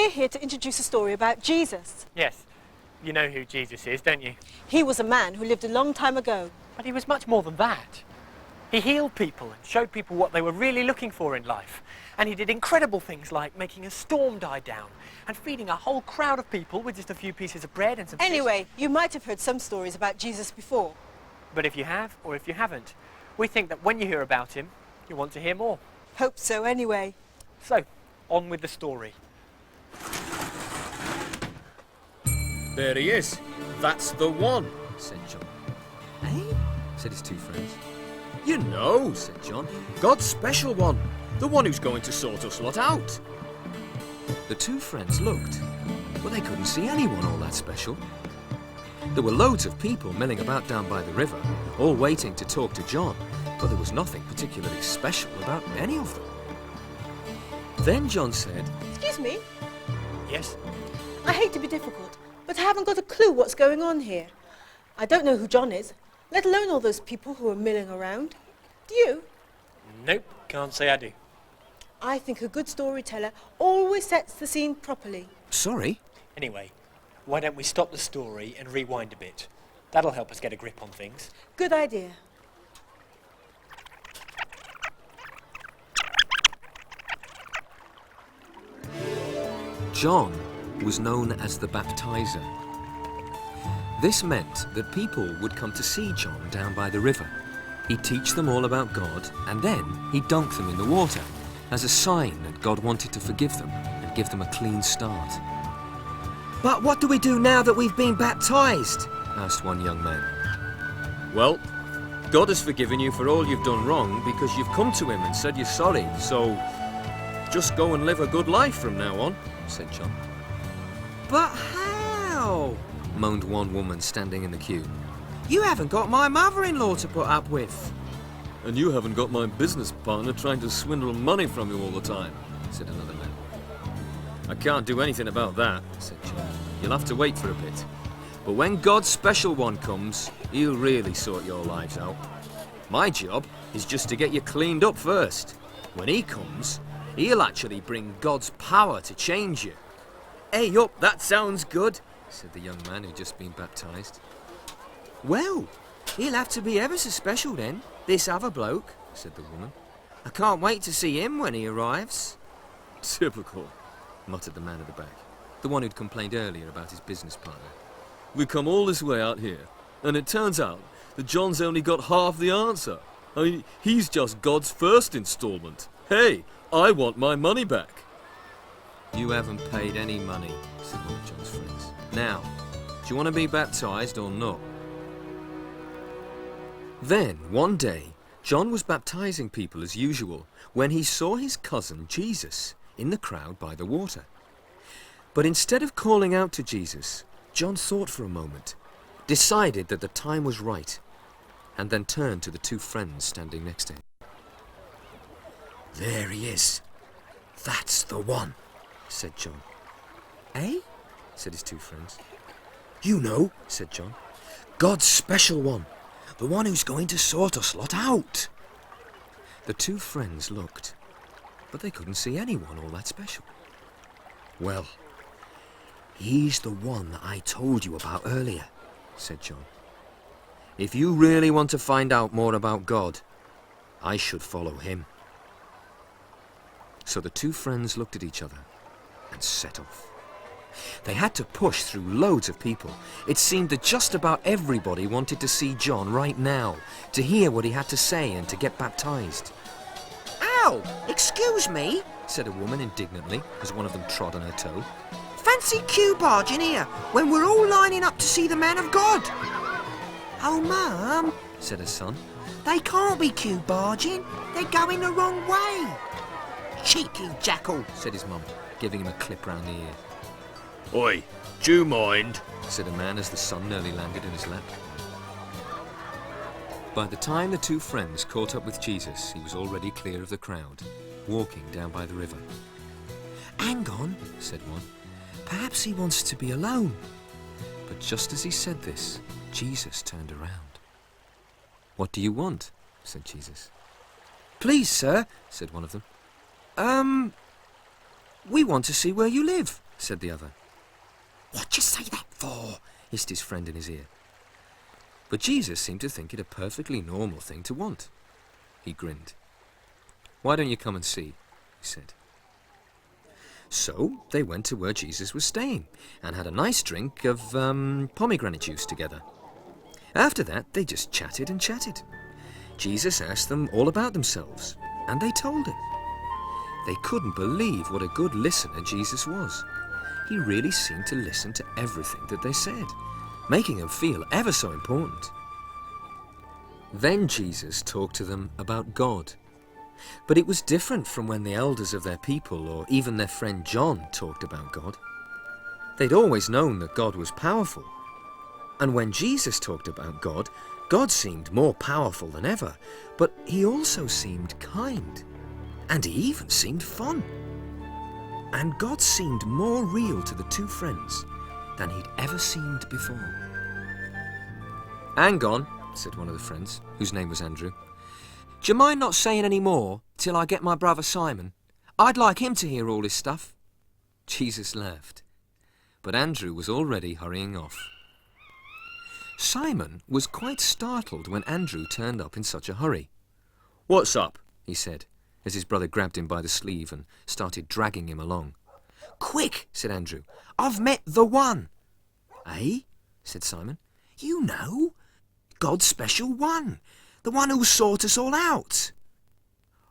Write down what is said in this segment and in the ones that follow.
We're here to introduce a story about Jesus. Yes. You know who Jesus is, don't you? He was a man who lived a long time ago. But he was much more than that. He healed people and showed people what they were really looking for in life. And he did incredible things like making a storm die down and feeding a whole crowd of people with just a few pieces of bread and some fish. Anyway, you might have heard some stories about Jesus before. But if you have, or if you haven't, we think that when you hear about him, you want to hear more. Hope so, anyway. So, on with the story. There he is. That's the one, said John. Eh? Said his two friends. You know, said John. God's special one. The one who's going to sort us lot out. The two friends looked, but they couldn't see anyone all that special. There were loads of people milling about down by the river, all waiting to talk to John, but there was nothing particularly special about any of them. Then John said, Excuse me, Yes? I hate to be difficult, but I haven't got a clue what's going on here. I don't know who John is, let alone all those people who are milling around. Do you? Nope, can't say I do. I think a good storyteller always sets the scene properly. Sorry? Anyway, why don't we stop the story and rewind a bit? That'll help us get a grip on things. Good idea. John was known as the baptizer. This meant that people would come to see John down by the river. He'd teach them all about God, and then he'd dunk them in the water as a sign that God wanted to forgive them and give them a clean start. But what do we do now that we've been baptised? Asked one young man. Well, God has forgiven you for all you've done wrong because you've come to him and said you're sorry, so just go and live a good life from now on, said John. But how? Moaned one woman standing in the queue. You haven't got my mother-in-law to put up with. And you haven't got my business partner trying to swindle money from you all the time, said another man. I can't do anything about that, said John. You'll have to wait for a bit. But when God's special one comes, he'll really sort your lives out. My job is just to get you cleaned up first. When he comes, he'll actually bring God's power to change you. Hey up, that sounds good, said the young man who'd just been baptised. Well, he'll have to be ever so special then, this other bloke, said the woman. I can't wait to see him when he arrives. Typical, muttered the man at the back, the one who'd complained earlier about his business partner. We come all this way out here, and it turns out that John's only got half the answer. I mean, he's just God's first instalment. Hey, I want my money back. You haven't paid any money, said one of John's friends. Now, do you want to be baptised or not? Then, one day, John was baptising people as usual when he saw his cousin Jesus in the crowd by the water. But instead of calling out to Jesus, John thought for a moment, decided that the time was right, and then turned to the two friends standing next to him. There he is. That's the one, said John. Eh? Said his two friends. You know, Said John. God's special one. The one who's going to sort us lot out. The two friends looked, but they couldn't see anyone all that special. Well, he's the one that I told you about earlier, said John. If you really want to find out more about God, I should follow him. So the two friends looked at each other and set off. They had to push through loads of people. It seemed that just about everybody wanted to see John right now, to hear what he had to say and to get baptised. Ow! Excuse me, said a woman indignantly as one of them trod on her toe. Fancy queue barging here when we're all lining up to see the man of God. Oh, Mum, said her son. They can't be queue barging. They're going the wrong way. Cheeky jackal, said his mum, giving him a clip round the ear. Oi, do you mind? Said a man as the sun nearly landed in his lap. By the time the two friends caught up with Jesus, he was already clear of the crowd, walking down by the river. Hang on, said one. Perhaps he wants to be alone. But just as he said this, Jesus turned around. What do you want? Said Jesus. Please, sir, said one of them. we want to see where you live. said the other. What'd you say that for? Hissed his friend in his ear. But Jesus seemed to think it a perfectly normal thing to want. He grinned. Why don't you come and see? He said. So they went to where Jesus was staying and had a nice drink of pomegranate juice together. After that, they just chatted and chatted. Jesus asked them all about themselves, and they told him. They couldn't believe what a good listener Jesus was. He really seemed to listen to everything that they said, making them feel ever so important. Then Jesus talked to them about God. But it was different from when the elders of their people or even their friend John talked about God. They'd always known that God was powerful. And when Jesus talked about God, God seemed more powerful than ever, but he also seemed kind. And he even seemed fun. And God seemed more real to the two friends than he'd ever seemed before. Hang on, said one of the friends, whose name was Andrew. Do you mind not saying any more till I get my brother Simon? I'd like him to hear all this stuff. Jesus laughed, but Andrew was already hurrying off. Simon was quite startled when Andrew turned up in such a hurry. What's up? He said, as his brother grabbed him by the sleeve and started dragging him along. Quick, said Andrew. I've met the one. Eh? Said Simon. You know, God's special one. The one who'll sort us all out.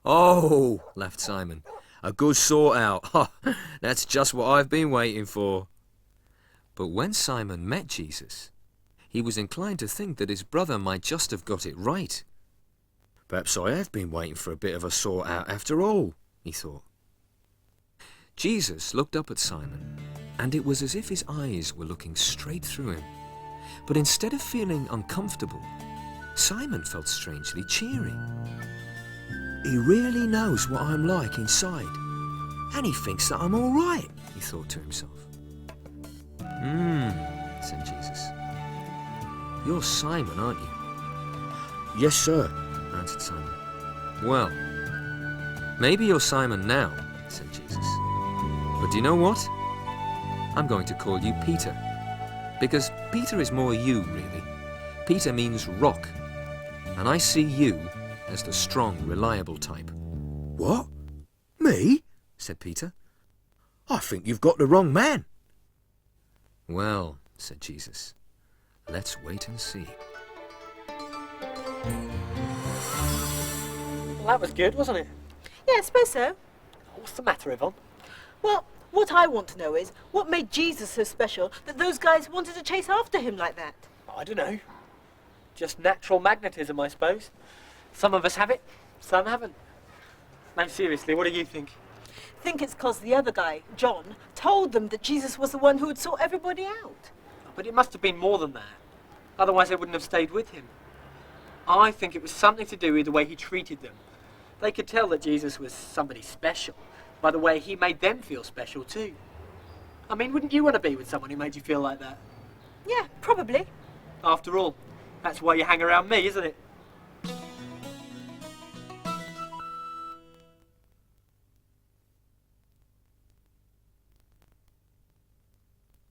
Oh, laughed Simon. A good sort out. That's just what I've been waiting for. But when Simon met Jesus, he was inclined to think that his brother might just have got it right. Perhaps I have been waiting for a bit of a sort out after all, he thought. Jesus looked up at Simon, and it was as if his eyes were looking straight through him. But instead of feeling uncomfortable, Simon felt strangely cheery. He really knows what I'm like inside, and he thinks that I'm all right, he thought to himself. Said Jesus. You're Simon, aren't you? Yes, sir, answered Simon. Well, maybe you're Simon now, said Jesus. But do you know what? I'm going to call you Peter, because Peter is more you, really. Peter means rock, and I see you as the strong, reliable type. What? Me? Said Peter. I think you've got the wrong man. Well, said Jesus, let's wait and see. Well, that was good, wasn't it? Yeah, I suppose so. What's the matter, Yvonne? Well, what I want to know is, what made Jesus so special that those guys wanted to chase after him like that? I don't know. Just natural magnetism, I suppose. Some of us have it, some haven't. No, seriously, what do you think? Think it's 'cause the other guy, John, told them that Jesus was the one who would sort everybody out. But it must have been more than that. Otherwise they wouldn't have stayed with him. I think it was something to do with the way he treated them. They could tell that Jesus was somebody special by the way he made them feel special too. I mean, wouldn't you want to be with someone who made you feel like that? Yeah, probably. After all, that's why you hang around me, isn't it?